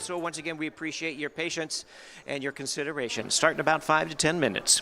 So once again, we appreciate your patience and your consideration. Start in about 5 to 10 minutes.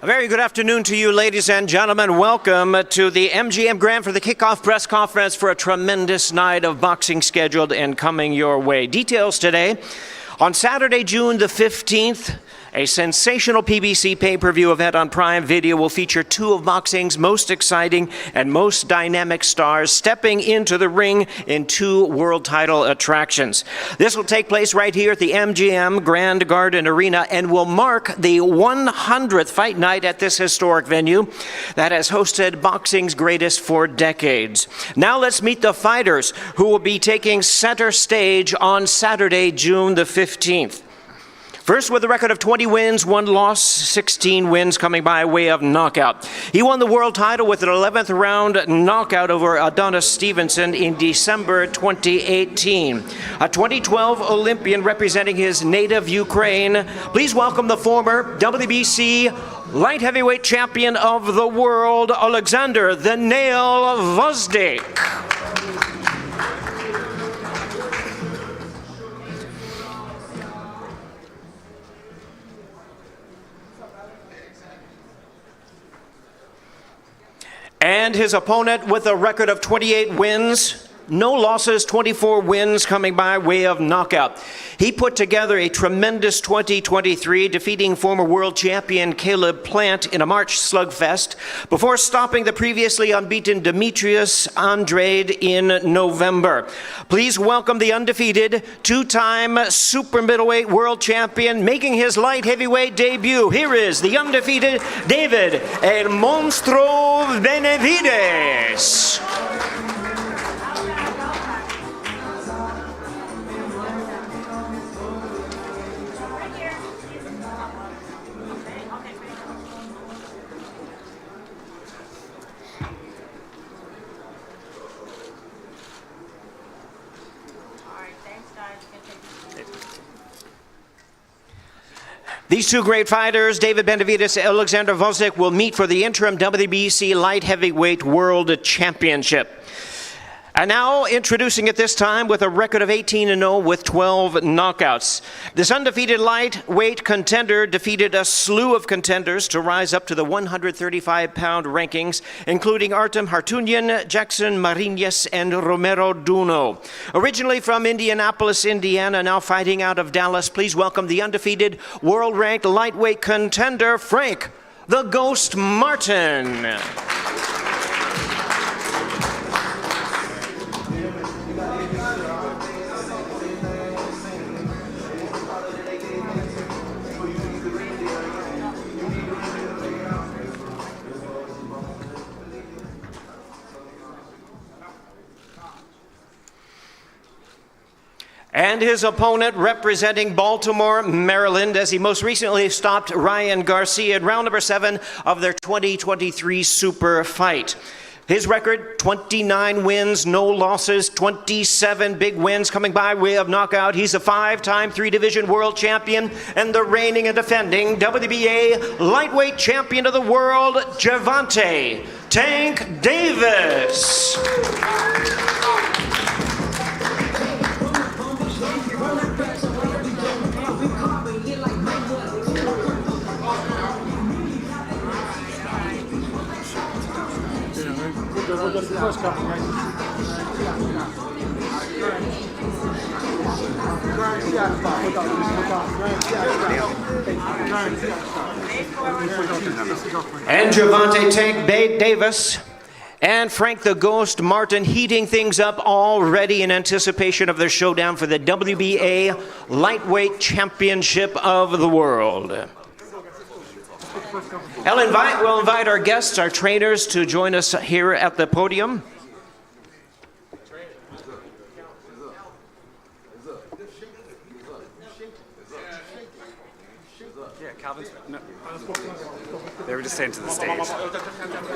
A very good afternoon to you, ladies and gentlemen. Welcome to the MGM Grand for the kickoff press conference for a tremendous night of boxing scheduled and coming your way. Details today. On Saturday, June the 15th, a sensational PBC Pay-Per-View event on Prime Video will feature two of boxing's most exciting and most dynamic stars stepping into the ring in two world title attractions. This will take place right here at the MGM Grand Garden Arena and will mark the 100th fight night at this historic venue that has hosted boxing's greatest for decades. Now let's meet the fighters who will be taking center stage on Saturday, June the 15th. First, with a record of 20 wins, 1 loss, 16 wins coming by way of knockout. He won the world title with an 11th round knockout over Adonis Stevenson in December 2018. A 2012 Olympian representing his native Ukraine. Please welcome the former WBC light heavyweight champion of the world, Oleksandr "The Nail" Gvozdyk. And his opponent with a record of 28 wins, no losses, 24 wins coming by way of knockout. He put together a tremendous 2023, defeating former world champion Caleb Plant in a March slugfest before stopping the previously unbeaten Demetrius Andrade in November. Please welcome the undefeated two-time super middleweight world champion making his light heavyweight debut. Here is the undefeated David El Monstruo Benavidez. These two great fighters, David Benavidez and Oleksandr Gvozdyk, will meet for the interim WBC Light Heavyweight World Championship. And now introducing at this time with a record of 18-0 with 12 knockouts. This undefeated lightweight contender defeated a slew of contenders to rise up to the 135-pound rankings, including Artem Hartunyan, Jackson Mariñez, and Romero Duno. Originally from Indianapolis, Indiana, now fighting out of Dallas, please welcome the undefeated world-ranked lightweight contender, Frank "The Ghost" Martin. And his opponent representing Baltimore, Maryland, as he most recently stopped Ryan Garcia in round number 7 of their 2023 Super Fight. His record, 29 wins, no losses, 27 big wins coming by way of knockout. He's a 5-time 3-division world champion and the reigning and defending WBA lightweight champion of the world, Gervonta "Tank" Davis. And Gervonta "Tank" Davis and Frank "The Ghost" Martin heating things up already in anticipation of their showdown for the WBA Lightweight Championship of the World. We'll invite our guests, our trainers, to join us here at the podium. Yeah, Calvin's. No. They were just saying to the stage.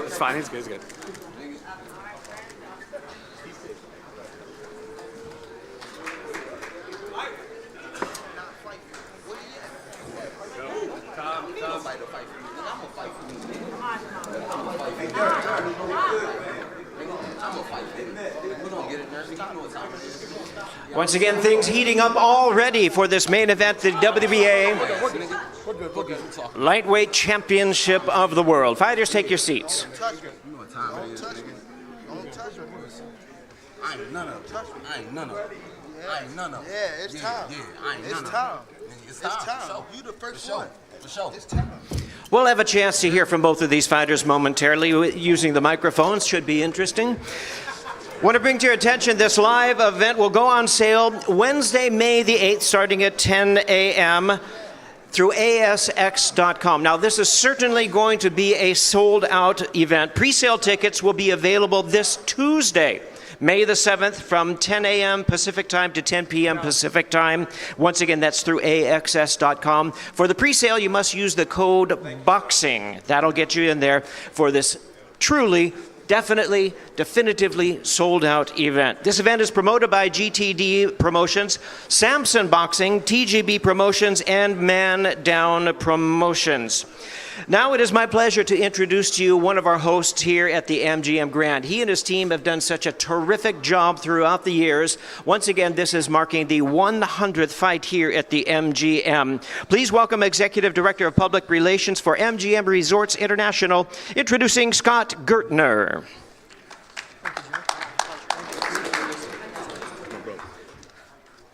It's fine, he's good, he's good. Once again, things heating up already for this main event, the WBA Lightweight Championship of the World. Fighters, take your seats. You know what time it is. Don't touch it. I ain't none of it. I ain't none of it. I ain't none of it. Yeah, it's time. Yeah, I ain't none of it. It's time. It's time. It's time. You the first one. For sure. It's time. We'll have a chance to hear from both of these fighters momentarily using the microphones. Should be interesting. Want to bring to your attention this live event will go on sale Wednesday, May the 8th, starting at 10 a.m. through ASX.com. Now, this is certainly going to be a sold-out event. Pre-sale tickets will be available this Tuesday, May the 7th, from 10 a.m. Pacific time to 10 p.m. Pacific time. Once again, that's through AXS.com. For the pre-sale, you must use the code BOXING. That'll get you in there for this truly, definitively sold-out event. This event is promoted by GTD Promotions, Samson Boxing, TGB Promotions, and Man Down Promotions. Now it is my pleasure to introduce to you one of our hosts here at the MGM Grand. He and his team have done such a terrific job throughout the years. Once again, this is marking the 100th fight here at the MGM. Please welcome Executive Director of Public Relations for MGM Resorts International, introducing Scott Gertner.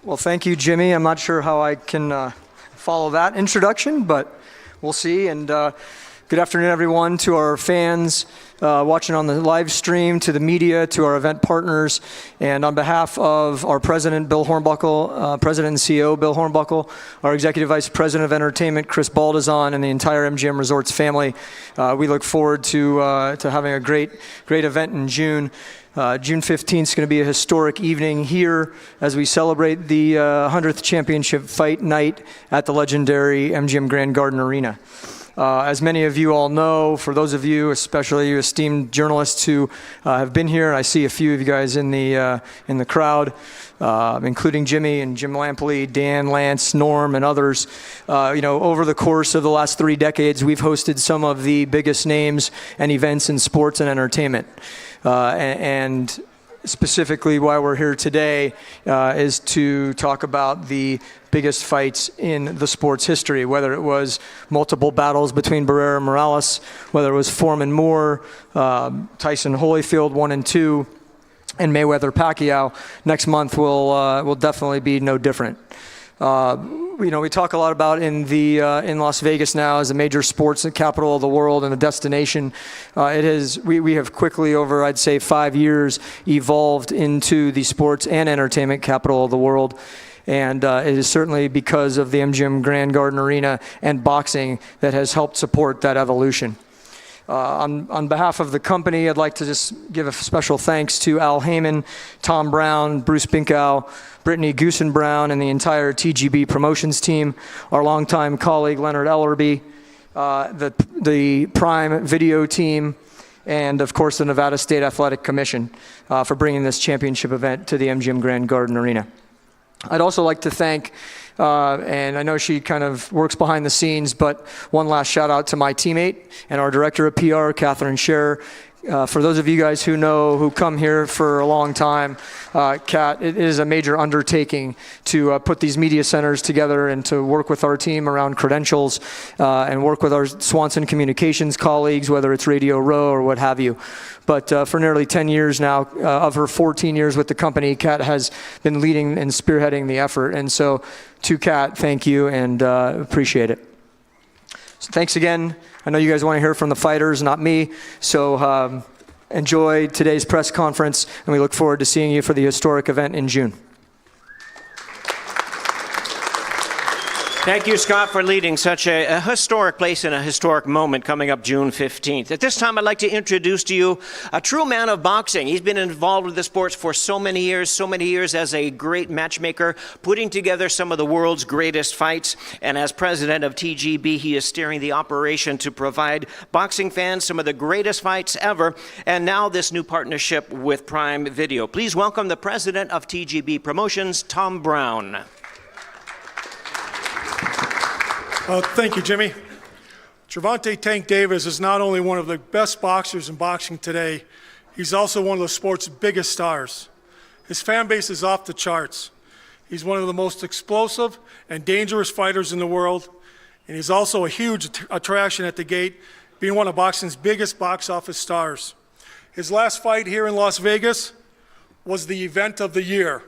Well, thank you, Jimmy. I'm not sure how I can follow that introduction, but we'll see. And good afternoon, everyone, to our fans watching on the live stream, to the media, to our event partners. And on behalf of our president, Bill Hornbuckle, president and CEO, Bill Hornbuckle, our executive vice president of entertainment, Chris Baldazan, and the entire MGM Resorts family, we look forward to having a great event in June. June 15th is going to be a historic evening here as we celebrate the 100th championship fight night at the legendary MGM Grand Garden Arena. As many of you all know, for those of you, especially you esteemed journalists who have been here, I see a few of you guys in the crowd, including Jimmy and Jim Lampley, Dan, Lance, Norm, and others. Over the course of the last 3 decades, we've hosted some of the biggest names and events in sports and entertainment. And specifically why we're here today is to talk about the biggest fights in the sport's history, whether it was multiple battles between Barrera and Morales, whether it was Foreman Moore, Tyson Holyfield 1 and 2, and Mayweather Pacquiao. Next month will definitely be no different. We talk a lot about in Las Vegas now as a major sports capital of the world and a destination. We have quickly over, I'd say, 5 years evolved into the sports and entertainment capital of the world. And it is certainly because of the MGM Grand Garden Arena and boxing that has helped support that evolution. On behalf of the company, I'd like to just give a special thanks to Al Heyman, Tom Brown, Bruce Binkow, Brittany Goosen-Brown, and the entire TGB Promotions team, our longtime colleague Leonard Ellerby, the Prime Video team, and of course the Nevada State Athletic Commission for bringing this championship event to the MGM Grand Garden Arena. I'd also like to thank, and I know she kind of works behind the scenes, but one last shout out to my teammate and our director of PR, Catherine Scherer. For those of you guys who come here for a long time, Kat, it is a major undertaking to put these media centers together and to work with our team around credentials and work with our Swanson Communications colleagues, whether it's Radio Row or what have you. But for nearly 10 years now, of her 14 years with the company, Kat has been leading and spearheading the effort. And so to Kat, thank you and appreciate it. So thanks again. I know you guys want to hear from the fighters, not me. So enjoy today's press conference, and we look forward to seeing you for the historic event in June. Thank you, Scott, for leading such a historic place and a historic moment coming up June 15th. At this time, I'd like to introduce to you a true man of boxing. He's been involved with the sports for so many years as a great matchmaker, putting together some of the world's greatest fights. And as president of TGB, he is steering the operation to provide boxing fans some of the greatest fights ever. And now this new partnership with Prime Video. Please welcome the president of TGB Promotions, Tom Brown. Thank you, Jimmy. Gervonta Tank Davis is not only one of the best boxers in boxing today, he's also one of the sport's biggest stars. His fan base is off the charts. He's one of the most explosive and dangerous fighters in the world, and he's also a huge attraction at the gate, being one of boxing's biggest box office stars. His last fight here in Las Vegas was the event of the year.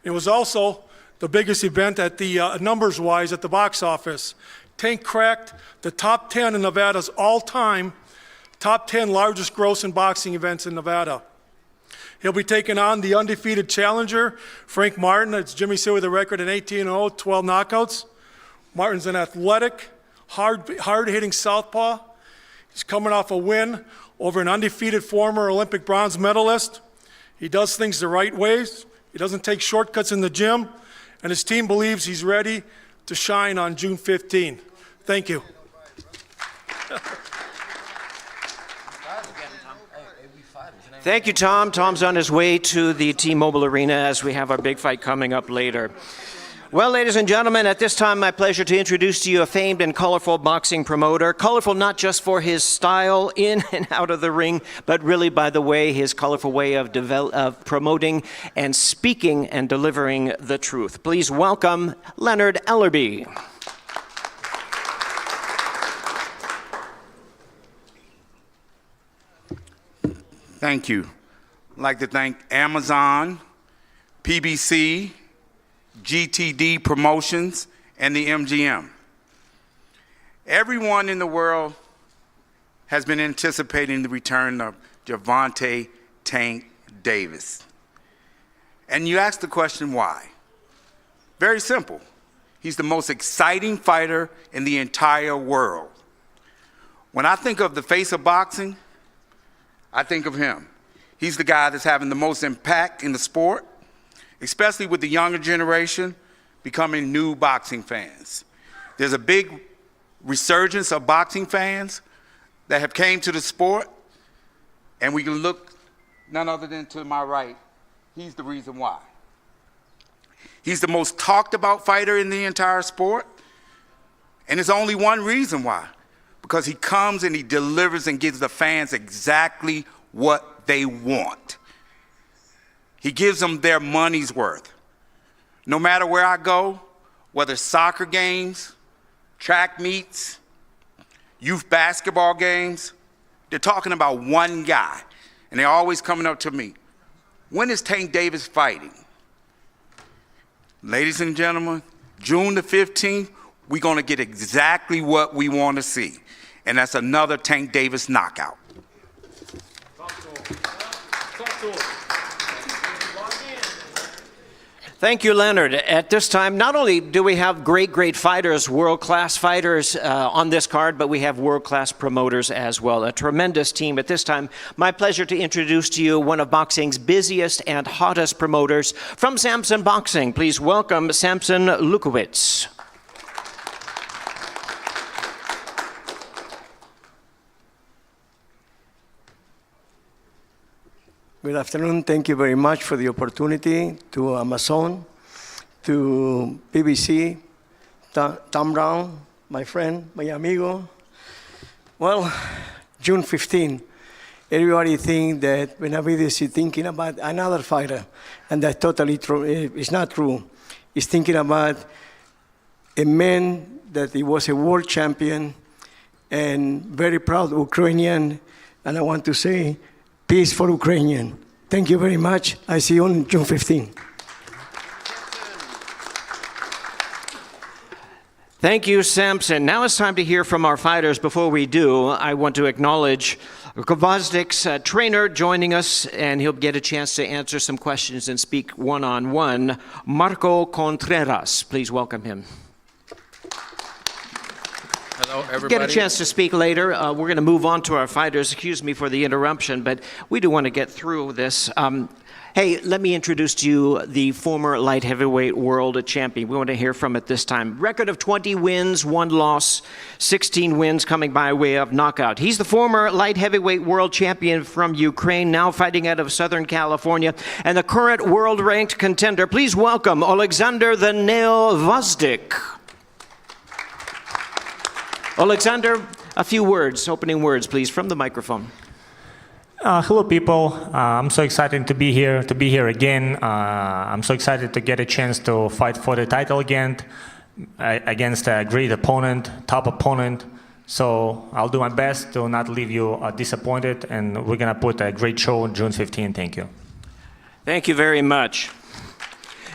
It was also the biggest event at the numbers-wise at the box office. Tank cracked the top 10 in Nevada's all-time top 10 largest grossing boxing events in Nevada. He'll be taking on the undefeated challenger, Frank Martin. It's Jimmy said with a record in 18-0, 12 knockouts. Martin's an athletic, hard-hitting southpaw. He's coming off a win over an undefeated former Olympic bronze medalist. He does things the right ways. He doesn't take shortcuts in the gym, and his team believes he's ready to shine on June 15. Thank you. Thank you, Tom. Tom's on his way to the T-Mobile Arena as we have our big fight coming up later. Well, ladies and gentlemen, at this time, my pleasure to introduce to you a famed and colorful boxing promoter. Colorful not just for his style in and out of the ring, but really, by the way, his colorful way of promoting and speaking and delivering the truth. Please welcome Leonard Ellerby. Thank you. I'd like to thank Amazon, PBC, GTD Promotions, and the MGM. Everyone in the world has been anticipating the return of Gervonta "Tank" Davis. And you ask the question, why? Very simple. He's the most exciting fighter in the entire world. When I think of the face of boxing, I think of him. He's the guy that's having the most impact in the sport, especially with the younger generation becoming new boxing fans. There's a big resurgence of boxing fans that have came to the sport, and we can look none other than to my right. He's the reason why. He's the most talked about fighter in the entire sport, and there's only one reason why. Because he comes and he delivers and gives the fans exactly what they want. He gives them their money's worth. No matter where I go, whether soccer games, track meets, youth basketball games, they're talking about one guy, and they're always coming up to me. When is Tank Davis fighting? Ladies and gentlemen, June the 15th, we're going to get exactly what we want to see. And that's another Tank Davis knockout. Thank you, Leonard. At this time, not only do we have great fighters, world-class fighters on this card, but we have world-class promoters as well. A tremendous team. At this time, my pleasure to introduce to you one of boxing's busiest and hottest promoters from Samson Boxing. Please welcome Samson Lukowicz. Good afternoon. Thank you very much for the opportunity to Amazon, to PBC, Tom Brown, my friend, my amigo. Well, June 15, everybody thinks that Benavidez is thinking about another fighter, and that's totally true. It's not true. He's thinking about a man that he was a world champion and very proud Ukrainian, and I want to say, peace for Ukrainian. Thank you very much. I see you on June 15. Thank you, Samson. Now it's time to hear from our fighters. Before we do, I want to acknowledge Gvozdyk's trainer joining us, and he'll get a chance to answer some questions and speak one-on-one. Marco Contreras, please welcome him. Hello, everybody. Get a chance to speak later. We're going to move on to our fighters. Excuse me for the interruption, but we do want to get through this. Hey, let me introduce to you the former light heavyweight world champion. We want to hear from it this time. Record of 20 wins, 1 loss, 16 wins coming by way of knockout. He's the former light heavyweight world champion from Ukraine, now fighting out of Southern California, and the current world-ranked contender. Please welcome Oleksandr the Nail Gvozdyk. Oleksandr, a few words, opening words, please, from the microphone. Hello, people. I'm so excited to be here again. I'm so excited to get a chance to fight for the title again. against a great opponent, top opponent. So I'll do my best to not leave you disappointed, and we're gonna put a great show on June 15. Thank you. Thank you very much.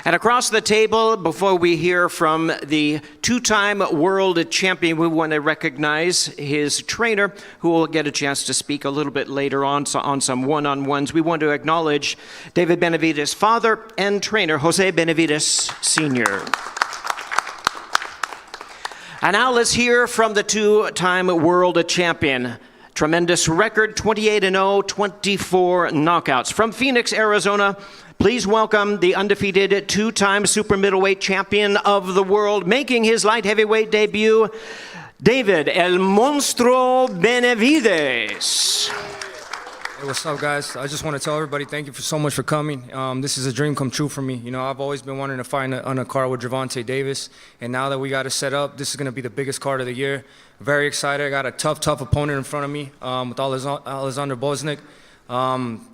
And across the table, before we hear from the two-time world champion, we want to recognize his trainer, who will get a chance to speak a little bit later on some one-on-ones. We want to acknowledge David Benavidez' father and trainer, Jose Benavidez Sr. And now let's hear from the two-time world champion. Tremendous record, 28-0, 24 knockouts. From Phoenix, Arizona, please welcome the undefeated two-time super middleweight champion of the world, making his light heavyweight debut, David El Monstruo Benavidez. Hey, what's up, guys? I just want to tell everybody thank you so much for coming. This is a dream come true for me. You know, I've always been wanting to fight on a card with Gervonta Davis, and now that we got it set up, this is going to be the biggest card of the year. Very excited. I got a tough opponent in front of me with Oleksandr Gvozdyk.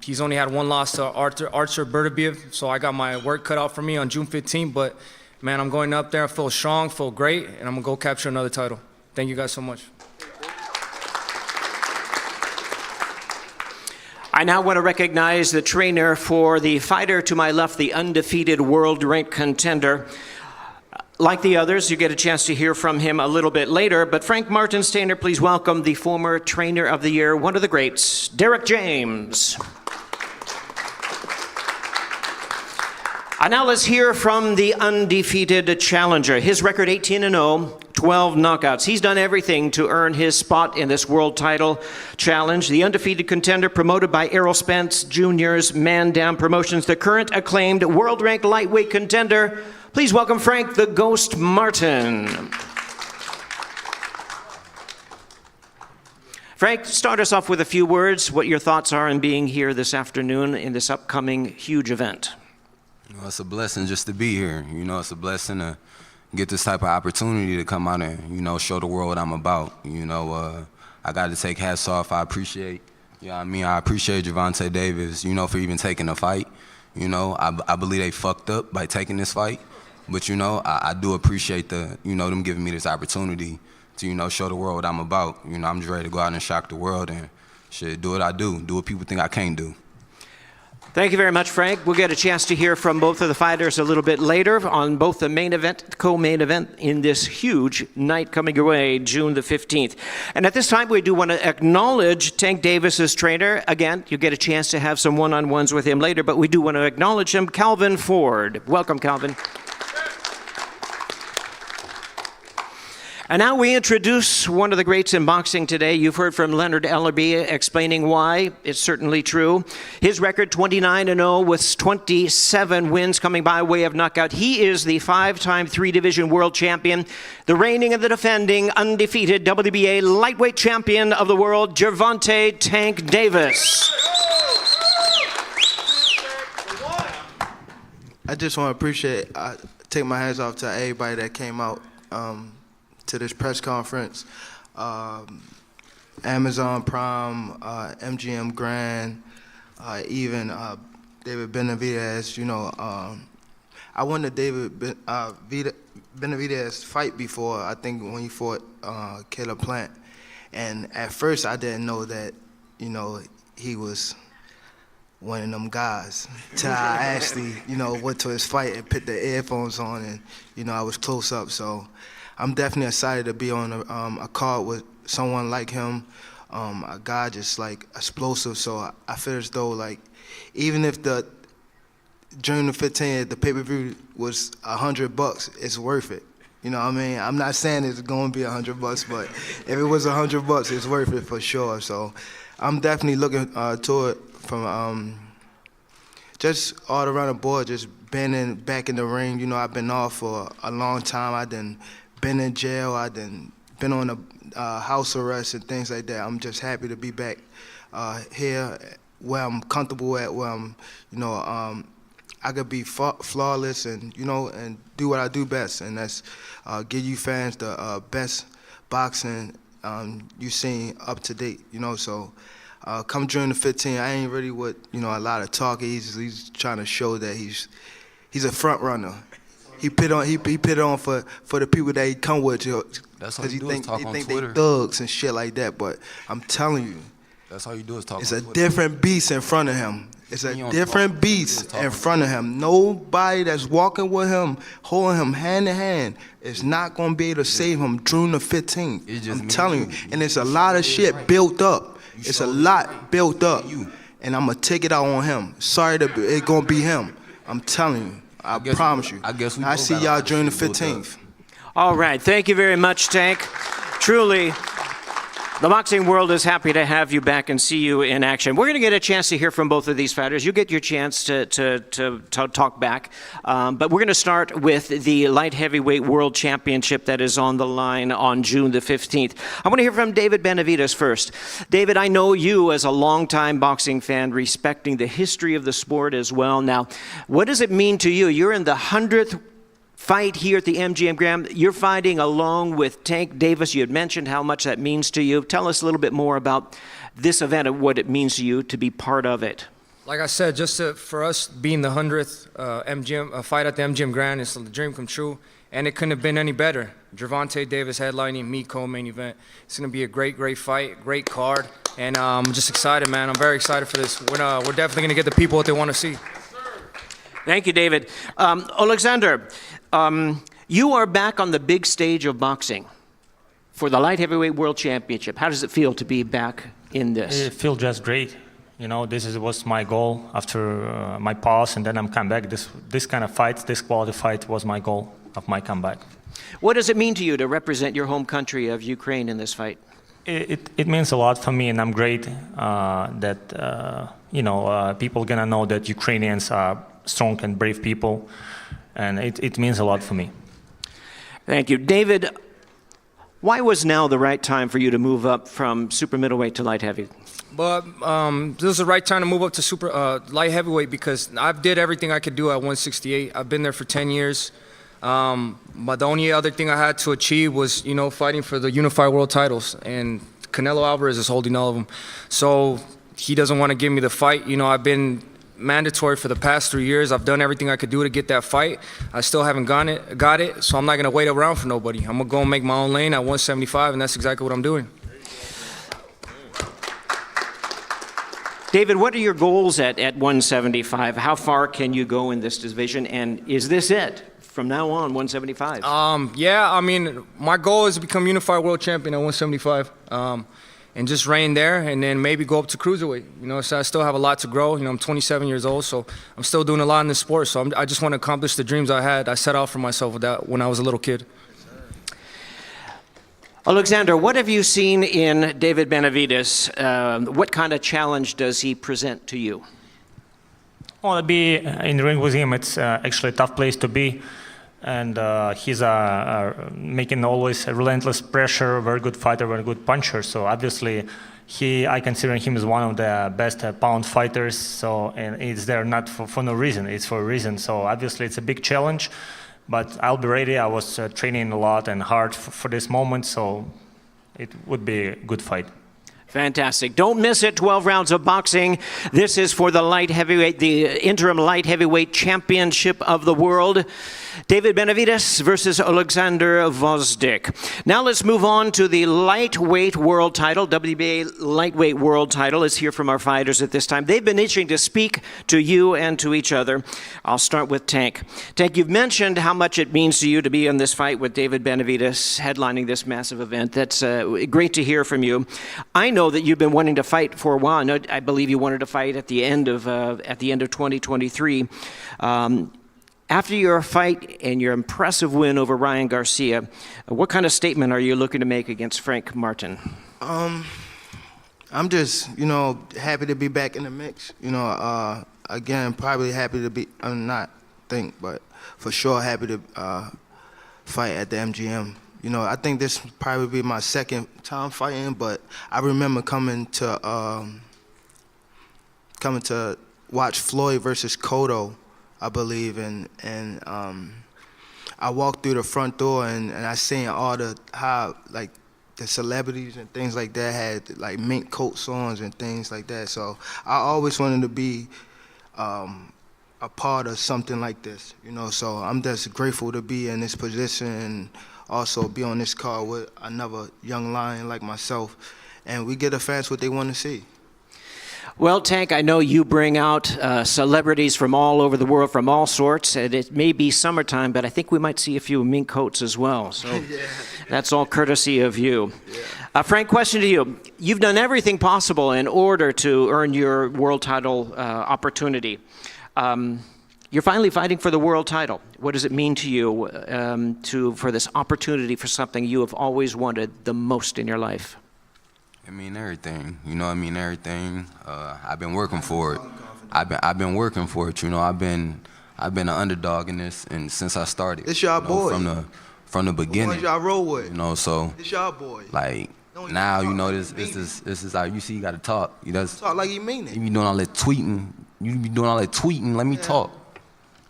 He's only had one loss to Artur Beterbiev, so I got my work cut out for me on June 15th. But man, I'm going up there. I feel strong, feel great, and I'm gonna go capture another title. Thank you guys so much. I now want to recognize the trainer for the fighter to my left, the undefeated world ranked contender. Like the others, you get a chance to hear from him a little bit later, but Frank Martinsteiner, please welcome the former trainer of the year, one of the greats, Derek James. And now let's hear from the undefeated challenger. His record 18-0, 12 knockouts. He's done everything to earn his spot in this world title challenge. The undefeated contender, promoted by Errol Spence Jr.'s Man Down Promotions, the current acclaimed world-ranked lightweight contender. Please welcome Frank the Ghost Martin. Frank, start us off with a few words, what your thoughts are in being here this afternoon in this upcoming huge event. You know, it's a blessing just to be here. You know, it's a blessing to get this type of opportunity to come out and, you know, show the world what I'm about. You know, I got to take hats off. I appreciate, you know what I mean? I appreciate Gervonta Davis, you know, for even taking the fight. You know, I believe they fucked up by taking this fight. But, you know, I do appreciate them giving me this opportunity to, you know, show the world what I'm about. You know, I'm just ready to go out and shock the world and shit, do what I do what people think I can't do. Thank you very much, Frank. We'll get a chance to hear from both of the fighters a little bit later on both the main event, the co-main event in this huge night coming your way, June the 15th. And at this time, we do want to acknowledge Tank Davis's trainer. Again, you get a chance to have some one-on-ones with him later, but we do want to acknowledge him, Calvin Ford. Welcome, Calvin. And now we introduce one of the greats in boxing today. You've heard from Leonard Ellerby explaining why. It's certainly true. His record, 29-0 with 27 wins coming by way of knockout. He is the five-time three-division world champion, the reigning and the defending undefeated WBA lightweight champion of the world, Gervonta Tank Davis. I just want to take my hands off to everybody that came out to this press conference. Amazon Prime, MGM Grand, even David Benavidez. You know, I won the David Benavidez fight before, I think when he fought Caleb Plant. And at first I didn't know that, you know, he was one of them guys till I actually, you know, went to his fight and put the earphones on and, you know, I was close up. So I'm definitely excited to be on a card with someone like him, a guy just like explosive. So I feel as though like, even if during the 15th, the pay-per-view was $100, it's worth it. You know what I mean? I'm not saying it's going to be $100, but if it was $100, it's worth it for sure. So I'm definitely looking to it from just all around the board, just being back in the ring. You know, I've been off for a long time. I done been in jail. I done been on a house arrest and things like that. I'm just happy to be back here where I'm comfortable at, where I'm, you know, I could be flawless and, you know, and do what I do best, and that's give you fans the best boxing you've seen up to date, you know. So come June the 15th, I ain't really with, you know, a lot of talk. He's trying to show that he's a front runner. He put on for the people that he come with, That's all because you do is talk on they Twitter. thugs and shit like that. But I'm telling you, That's all you do is talk it's on a Twitter. different beast in front of him. It's a He don't different talk. beast He in just front of him. Nobody that's walking with him, holding him hand in hand, is not gonna be able to save him June the 15th. It's just I'm me telling and you, you. and it's a lot of shit built up. It's a lot built up, and I'm gonna take it out on him. Sorry, it's gonna be him. I'm telling you. I guess- promise you. I guess we I both see got a y'all lot of June the shit built up. 15th. All right. Thank you very much, Tank. Truly, the boxing world is happy to have you back and see you in action. We're going to get a chance to hear from both of these fighters. You get your chance to talk back. But we're going to start with the light heavyweight world championship that is on the line on June the 15th. I want to hear from David Benavidez first. David, I know you as a longtime boxing fan, respecting the history of the sport as well. Now, what does it mean to you? You're in the 100th fight here at the MGM Grand. You're fighting along with Tank Davis. You had mentioned how much that means to you. Tell us a little bit more about this event and what it means to you to be part of it. Like I said, for us being the 100th fight at the MGM Grand, it's the dream come true, and it couldn't have been any better. Gervonta Davis headlining, me co-main event. It's going to be a great fight, great card, and I'm just excited, man. I'm very excited for this. We're definitely going to get the people what they want to see. Thank you, David. Oleksandr, you are back on the big stage of boxing for the light heavyweight world championship. How does it feel to be back in this? It feels just great. You know, was my goal after my pause, and then I'm come back. This kind of fight, this quality fight was my goal of my comeback. What does it mean to you to represent your home country of Ukraine in this fight? It means a lot for me, and I'm great that people gonna know that Ukrainians are strong and brave people, and it means a lot for me. Thank you. David, why was now the right time for you to move up from super middleweight to light heavy? But this is the right time to move up to super light heavyweight because I did everything I could do at 168. I've been there for 10 years. But the only other thing I had to achieve was, fighting for the unified world titles. And Canelo Alvarez is holding all of them. So he doesn't want to give me the fight. I've been mandatory for the past 3 years. I've done everything I could do to get that fight. I still haven't got it. So I'm not going to wait around for nobody. I'm going to go and make my own lane at 175, and that's exactly what I'm doing. David, what are your goals at 175? How far can you go in this division? And is this it? From now on, 175? My goal is to become unified world champion at 175 and just reign there and then maybe go up to cruiserweight. So I still have a lot to grow. I'm 27 years old, so I'm still doing a lot in this sport. So I just want to accomplish the dreams I set out for myself with that when I was a little kid. Oleksandr, what have you seen in David Benavidez? What kind of challenge does he present to you? Well, to be in the ring with him, it's actually a tough place to be. And he's making always a relentless pressure, very good fighter, very good puncher. So obviously, I consider him as one of the best pound fighters. So, and it's there not for no reason, it's for a reason. So obviously, it's a big challenge. But I'll be ready. I was training a lot and hard for this moment, so it would be a good fight. Fantastic. Don't miss it. 12 rounds of boxing. This is for the the interim light heavyweight championship of the world. David Benavidez versus Oleksandr Gvozdyk. Now let's move on to the lightweight world title. WBA lightweight world title. Let's hear from our fighters at this time. They've been itching to speak to you and to each other. I'll start with Tank. Tank, you've mentioned how much it means to you to be in this fight with David Benavidez headlining this massive event. That's great to hear from you. I know that you've been wanting to fight for a while. I believe you wanted to fight at the end of 2023. After your fight and your impressive win over Ryan Garcia, what kind of statement are you looking to make against Frank Martin? I'm just, happy to be back in the mix. Again, probably happy to be, but for sure happy to fight at the MGM. I think this will probably be my second time fighting, but I remember coming to watch Floyd versus Cotto, I believe, and I walked through the front door and I seen all the celebrities and things like that had like mink coats on and things like that. So I always wanted to be a part of something like this, you know. So I'm just grateful to be in this position and also be on this card with another young lion like myself, and we get the fans what they want to see. Well, Tank, I know you bring out celebrities from all over the world, from all sorts, and it may be summertime, but I think we might see a few mink coats as well. So Yeah. that's all courtesy of you. Frank, question to you. You've done everything possible in order to earn your world title opportunity. You're finally fighting for the world title. What does it mean to you for this opportunity for something you have always wanted the most in your life? I mean everything, you know. I mean everything. I've been working for it. I've been working for it. You know, I've been an underdog in this, and since I started. It's y'all boy. From the beginning. What y'all roll with? You know, so. It's y'all boy. Like now, you know, this is how you see. You gotta talk. You just talk like you mean it. You be doing all that tweeting. You be doing all that tweeting. Let me talk.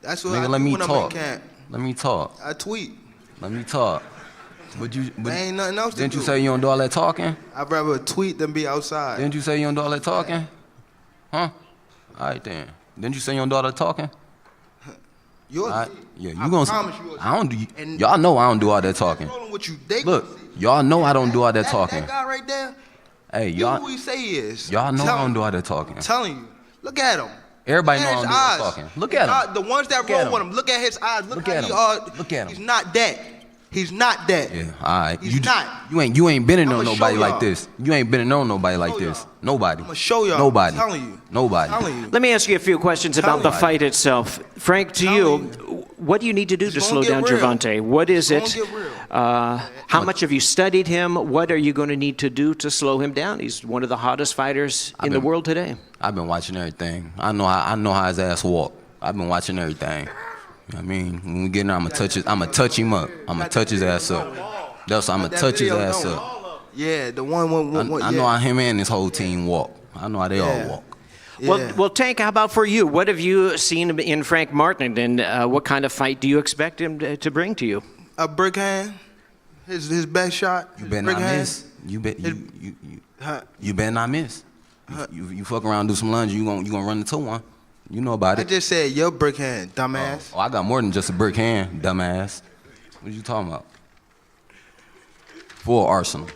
That's what Nigga, I let do me when talk. I'm in camp. Let me talk. I tweet. Let me talk. But ain't nothing else to didn't do. you say you don't do all that talking? I'd rather tweet than be outside. Didn't you say you don't do all that talking? Huh? All right then. Didn't you say you don't do all that talking? Yours. Yeah, you gonna see. promise you. I don't do. Y'all know I don't do all that talking. Rolling with you, they Look, y'all know I don't do all that talking. That guy right there. Hey, You y'all. who he say he is. Y'all know Tell I don't him. do all that talking. I'm telling you. Look at him. Everybody know I Look don't at do his all eyes. that talking. Look at him. The ones that Look at roll him. with him. Look at his eyes. Look Look how at he him. are. Look at him. He's not that. He's not that. Yeah, all right. He's not. You ain't been in on I'ma nobody show like y'all. this. You ain't been in on nobody like Show this. y'all. Nobody. I'ma show y'all. Nobody. I'm telling you. Nobody. I'm telling you. Let me ask you a few questions about the fight itself. Frank, to you, what do you need to do to slow down Gervonta? What is it? How much have you studied him? What are you going to need to do to slow him down? He's one of the hottest fighters in the world today. I've been watching everything. I know how his ass walk. I've been watching everything. You know what I mean? When we get in there, I'ma touch him up. I'ma touch his ass up. That's I'ma touch his ass up. Yeah, the one. I know how him and his whole team walk. I know how they all walk. Yeah. Well, Tank, how about for you? What have you seen in Frank Martin, and what kind of fight do you expect him to bring to you? A brick hand. His best shot. You better not miss. You better not miss. You fuck around, do some lunges, you gonna run into one. You know about I it. just said your brick hand, dumbass. Oh, I got more than just a brick hand, dumbass. What you talking about? Full arsenal.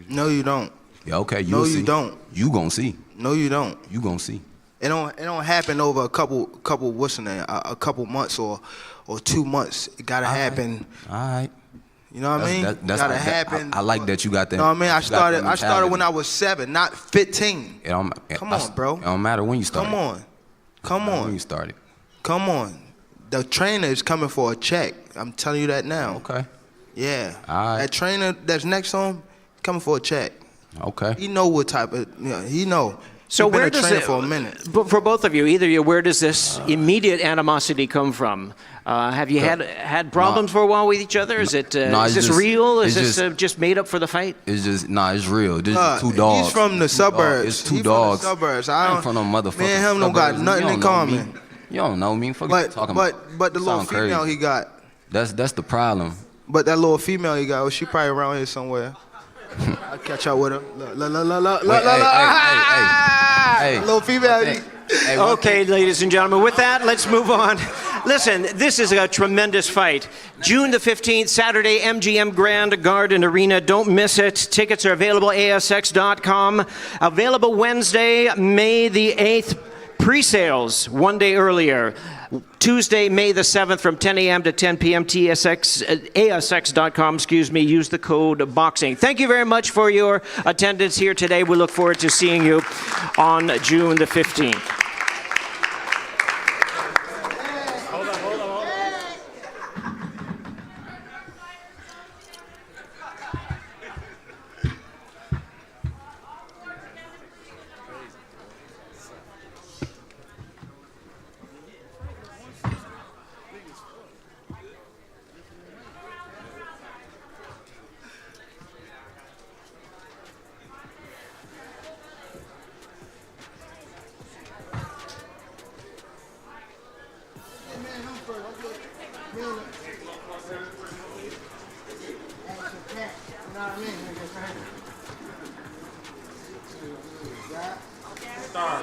No, you don't. Yeah, okay, No, you'll see. you don't. You gonna see. No, you don't. You gonna see. It don't happen over a couple what's the name? A couple months or 2 months. It gotta happen. All right. You know what I mean? That's gotta happen. I like that you got that. You know what I mean? I you got that started when mentality. I was 7, not 15. Come on, bro. It don't matter when you started. Come When on. you started. Come on. The trainer is coming for a check. I'm telling you that now. Okay. Yeah. All right. That trainer that's next to him, coming for a check. Okay. He know what type of, he know. So He been where a does trainer it, for a minute. but for both of you, either you, where does this immediate animosity come from? Have you had problems for a while with each other? Is it No, is it's this just- real? Is it's this just made up for the fight? It's just it's real. This is two dogs. He's from the suburbs. It's two He dogs. From the suburbs. I ain't from no motherfucking Me and him don't got suburbs. nothing You in don't know me. common. You don't know me. Fuck you talking about. But the little Sound female crazy. he got. That's the problem. But that little female he got, well, she probably around here somewhere. I'll catch up with her. Look. Wait, hey. Little female. Hey, Okay, ladies and gentlemen, with that, let's move on. Listen, this is a tremendous fight. June the 15th, Saturday, MGM Grand Garden Arena. Don't miss it. Tickets are available, ASX.com. Available Wednesday, May the 8th. Pre-sales 1 day earlier. Tuesday, May the 7th from 10 a.m. to 10 p.m. ASX.com, use the code BOXING. Thank you very much for your attendance here today. We look forward to seeing you on June the 15th. Star.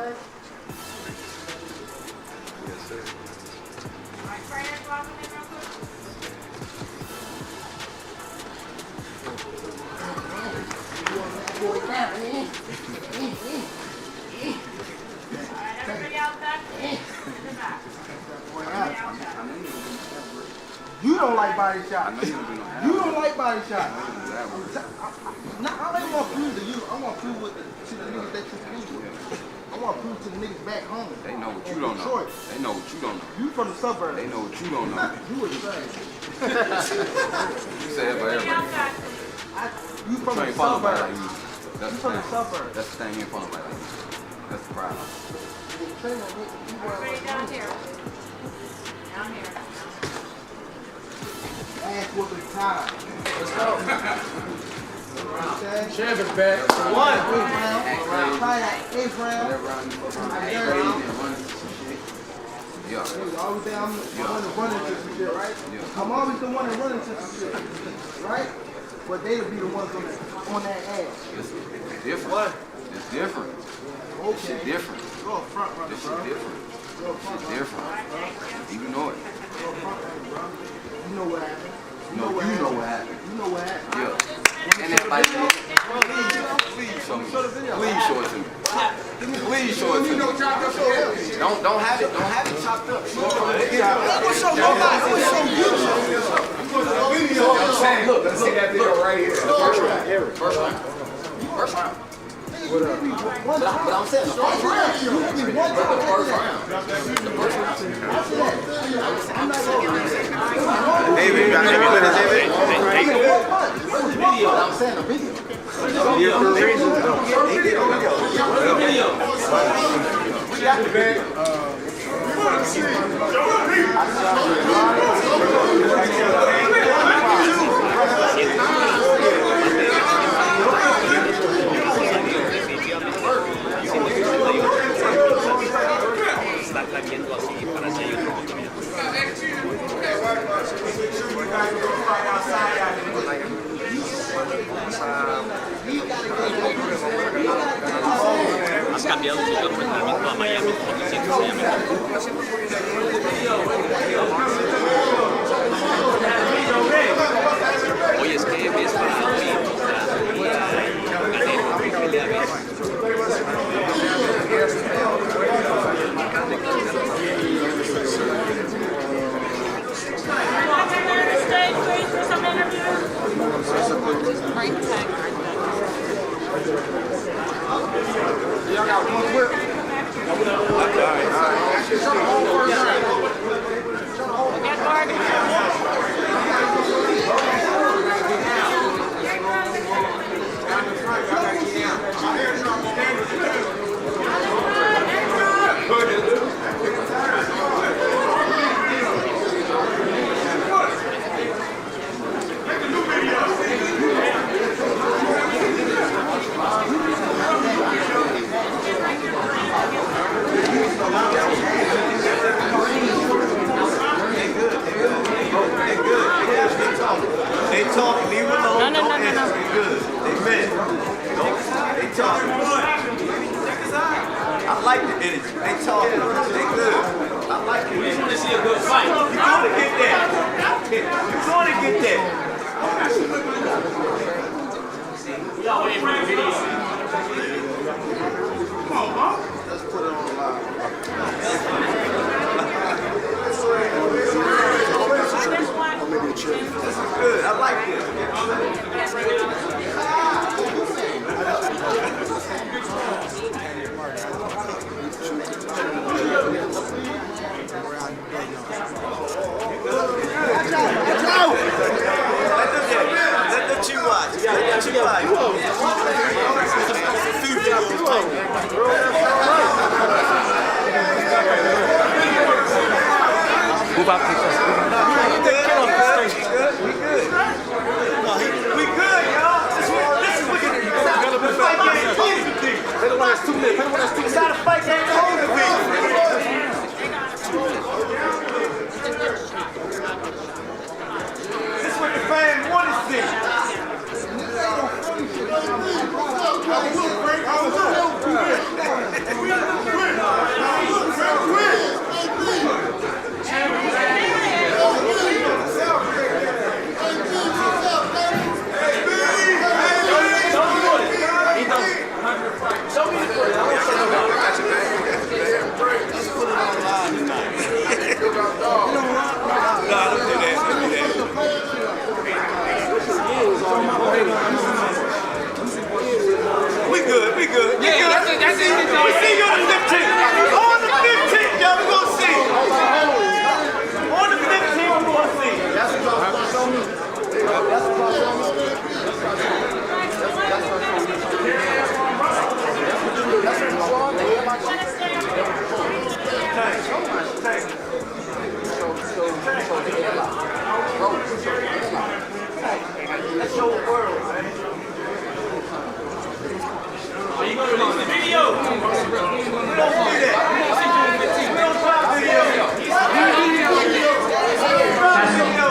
You don't like body shots. You don't like body shots. No, I ain't want to prove to you. I want to prove to the niggas that you prove with. I want to prove to the niggas back home. They know what you don't know. They know what you don't know. You from the suburbs. They know what you don't know. You was trash. You say that for everybody. You from the ain't follow by like suburbs. you. That's You the from the thing. suburbs. That's the thing. You ain't follow by like you. That's the problem. Down here. Down here. Ass whooping time. Let's go. Champ is back. One. 8th round. Yeah. Always say I'm the one to run into some shit, right? Yeah. I'm always the one to run into some shit, right? But they'll be the ones on that ass. It's different. It's different. Okay. This shit different. You're a front runner, This bro. shit different. You're a front It's runner. different. You know it. You're a front runner, bro. You know what happened. You know what happened. You know what happened. Yeah. And everybody, please show me. Please show it to me. Please show it to me. Don't have it chopped up. Show it. Look, let's see that video right here. First round. First round. But I'm saying the first round. The first round. David, you got any minutes, David? I'm saying the video. Has cambiado su job por el mismo a Miami, como siempre se llama. Oye, es que ves para hoy, Y'all got one whip. They talking, leave them alone. No. They good. They meant. They talking. I like the energy. They talking. They good. I like it. We just want to see a good fight. You're going to get that. You're going to get that. We are waiting for the video. Come on, huh? Let's put it on live. This is good. I like this. Let them two watch. Let them two watch. Move up. It's not a fight, they ain't hold the week. This is what the fans want to see. gonna see you on the 15th. On the 15th, y'all, we gonna see. On the 15th, we gonna see. That's your world, man. Are you gonna release the video? We don't do that. We don't drop video.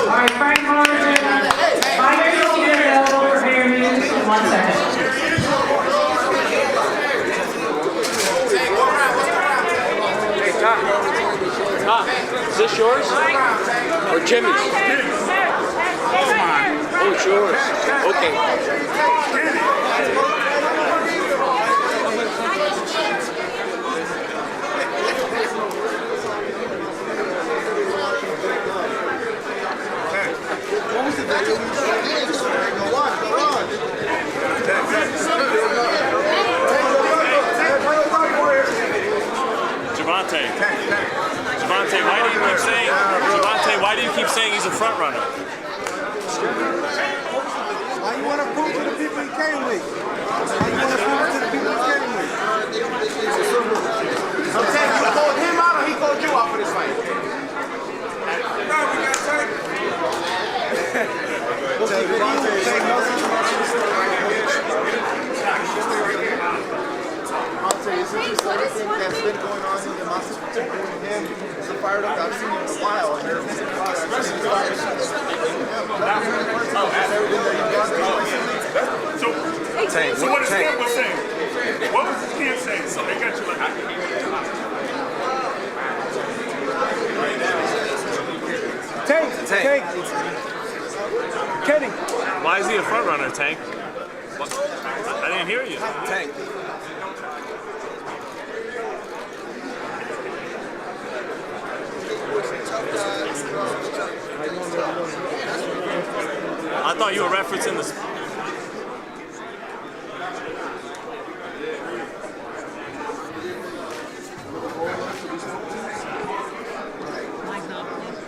All right, Frank Martin. Mike is available for interviews in 1 second. Hey, Tom. Tom, is this yours? Or Jimmy's? Oh, it's yours. Okay. Gervonta, why do you keep saying he's a front runner? Why you want to prove to the people he came with? Why you want to prove to the people he came with? I'm saying you called him out or he called you out for this fight? No, we got time. I'll tell you, is this just everything that's been going on in the Monstruo between him? It's a fired up. I've seen him in a while. And everything that So what is Camp was saying? What was Camp saying? So they got you like, I can hear Tank. Kenny. Why is he a front runner, Tank? What? I didn't hear you. Tank. I thought you were referencing the.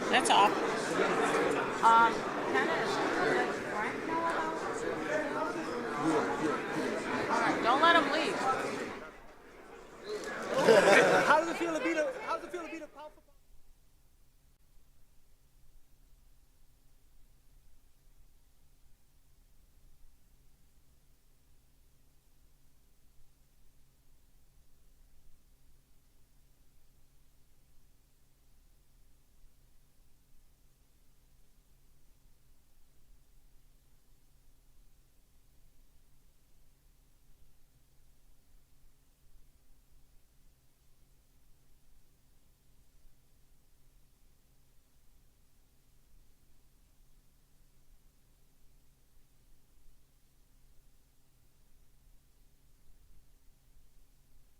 That's off.